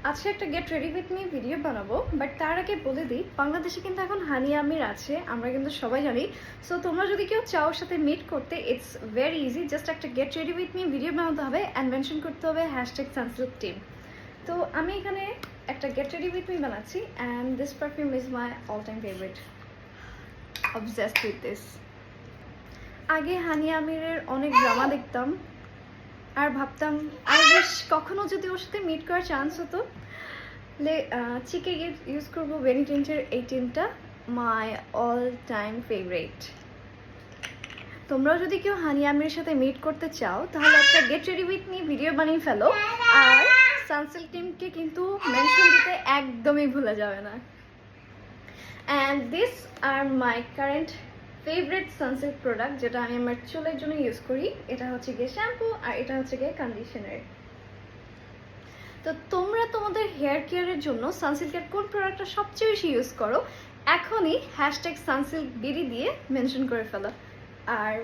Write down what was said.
আজকে একটা get ready with me video বানাবো, বাট তার আগে বলে দিই বাংলাদেশে কিন্তু এখন হানি আমির আছে, আমরা কিন্তু সবাই জানি। সো তোমরা যদি কেউ চাও ওর সাথে মিট করতে, ইটস ভেরি ইজি। জাস্ট একটা get ready with me video বানাতে হবে অ্যান্ড মেনশন করতে হবে #সানসিল্ক টিম। তো আমি এখানে একটা গেট রেডি উইথ মি বানাচ্ছি and this perfume is my all time favourite. Obsessed with this. আগে হানি আমিরের অনেক ড্রামা দেখতাম আর ভাবতাম আই উইশ কখনো যদি ওর সাথে মিট করার চান্স হতো। চিকে গেট ইউজ করবো বেনি টিন্টের এই টিনটা, মাই অল টাইম ফেভারিট। তোমরাও যদি কেউ হানি আমিরের সাথে মিট করতে চাও তাহলে একটা get ready with me video বানিয়ে ফেলো, আর সানসিল্ক টিমকে কিন্তু মেনশন দিতে একদমই ভুলে যাবে না। And this are my current favourite Sunsilk product, যেটা আমি আমার চুলের জন্য ইউজ করি। এটা হচ্ছে গিয়ে শ্যাম্পু আর এটা হচ্ছে গিয়ে কন্ডিশনার। তো তোমরা তোমাদের হেয়ার কেয়ারের জন্য সানসিল্কের কোন প্রোডাক্টটা সবচেয়ে বেশি ইউজ করো, এখনই #সানসিল্ক বিডি দিয়ে মেনশন করে ফেলো। আর